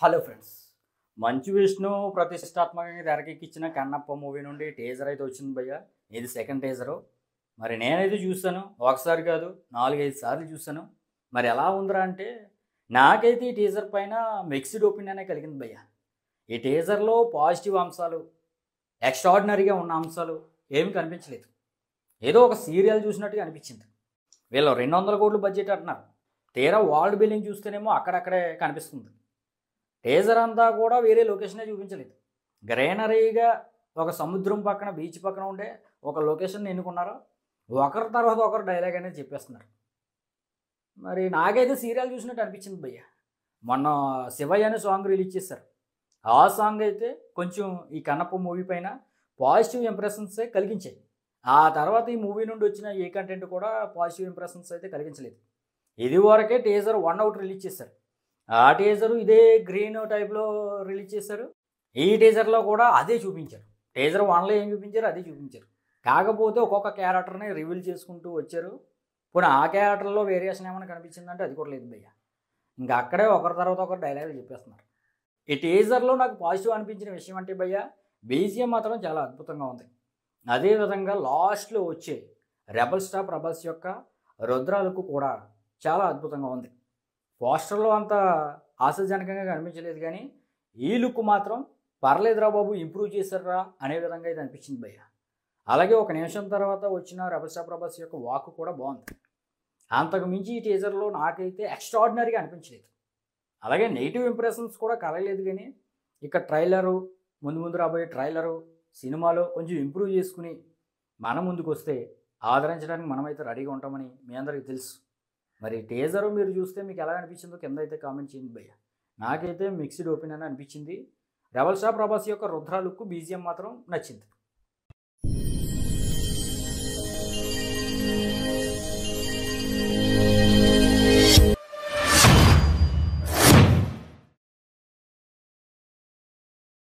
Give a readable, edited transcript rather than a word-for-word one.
Hello friends, Manchu Vishnu ప్రతిష్టాత్మకంగా తెరకెక్కించిన Kannappa movie నుండి టీజర్ అయితే వచ్చింది భయ్య. ఇది సెకండ్ టీజరు. మరి నేనైతే చూస్తాను, ఒకసారి కాదు 4-5 సార్లు చూస్తాను. మరి ఎలా ఉందిరా అంటే నాకైతే ఈ టీజర్ పైన మిక్స్డ్ ఒపీనియనే కలిగింది భయ్య. ఈ టీజర్లో పాజిటివ్ అంశాలు, ఎక్స్ట్రాడినరీగా ఉన్న అంశాలు ఏమి కనిపించలేదు. ఏదో ఒక సీరియల్ చూసినట్టుగా అనిపించింది. వీళ్ళు 200 కోట్లు బడ్జెట్ అంటున్నారు, తీరా వరల్డ్ బిల్డింగ్ చూస్తేనేమో అక్కడక్కడే కనిపిస్తుంది. టీజర్ అంతా కూడా వేరే లొకేషనే చూపించలేదు. గ్రీనరీగా ఒక సముద్రం పక్కన, బీచ్ పక్కన ఉండే ఒక లొకేషన్ ఎన్నుకున్నారు. ఒకరి తర్వాత ఒకరు డైలాగ్ అనేది చెప్పేస్తున్నారు. మరి నాకైతే సీరియల్ చూసినట్టు అనిపించింది భయ్య. మొన్న శివయ్య అనే సాంగ్ రిలీజ్ చేశారు. ఆ సాంగ్ అయితే కొంచెం ఈ కన్నప్ప మూవీ పైన పాజిటివ్ ఇంప్రెషన్సే కలిగించాయి. ఆ తర్వాత ఈ మూవీ నుండి వచ్చిన ఏ కంటెంట్ కూడా పాజిటివ్ ఇంప్రెషన్స్ అయితే కలిగించలేదు. ఇది వరకే టీజర్ 1 అవుట్ రిలీజ్ చేశారు. ఆ టీజరు ఇదే గ్రీన్ టైప్లో రిలీజ్ చేశారు. ఈ టీజర్లో కూడా అదే చూపించారు. టీజర్ 1లో ఏం చూపించారు అదే చూపించారు. కాకపోతే ఒక్కొక్క క్యారెక్టర్ని రివీల్ చేసుకుంటూ వచ్చారు. పోనీ ఆ క్యారెక్టర్లో వేరియేషన్ ఏమైనా కనిపించిందంటే అది కూడా లేదు భయ్య. ఇంకా అక్కడే ఒకరి తర్వాత ఒకరు డైలాగులు చెప్పేస్తున్నారు. ఈ టీజర్లో నాకు పాజిటివ్ అనిపించిన విషయం అంటే భయ్య, బీజిఎం మాత్రం చాలా అద్భుతంగా ఉంది. అదేవిధంగా లాస్ట్లో వచ్చే రెబల్ స్టార్ ప్రభాస్ యొక్క రుద్రాలకు కూడా చాలా అద్భుతంగా ఉంది. పోస్టర్లో అంత ఆశాజనకంగా కనిపించలేదు, కానీ ఈ లుక్ మాత్రం పర్లేదురా బాబు, ఇంప్రూవ్ చేశారా అనే విధంగా ఇది అనిపించింది భయ్య. అలాగే ఒక నిమిషం తర్వాత వచ్చిన రెబల్ స్టార్ ప్రభాస్ యొక్క వాక్ కూడా బాగుంది. అంతకు మించి ఈ టీజర్లో నాకైతే ఎక్స్ట్రాడినరీగా అనిపించలేదు. అలాగే నెగిటివ్ ఇంప్రెషన్స్ కూడా కలగలేదు, కానీ ఇక ట్రైలరు, ముందు రాబోయే ట్రైలరు, సినిమాలో కొంచెం ఇంప్రూవ్ చేసుకుని మన ముందుకు వస్తే ఆదరించడానికి మనమైతే రెడీగా ఉంటామని మీ అందరికీ తెలుసు. మరి టీజరు మీరు చూస్తే మీకు ఎలా అనిపించిందో కింద అయితే కామెంట్ చేయండి భయ్య. నాకైతే మిక్స్డ్ ఒపీనియన్ అనిపించింది. రెబల్ స్టార్ ప్రభాస్ యొక్క రుద్ర లుక్, బీజిఎం మాత్రం నచ్చింది.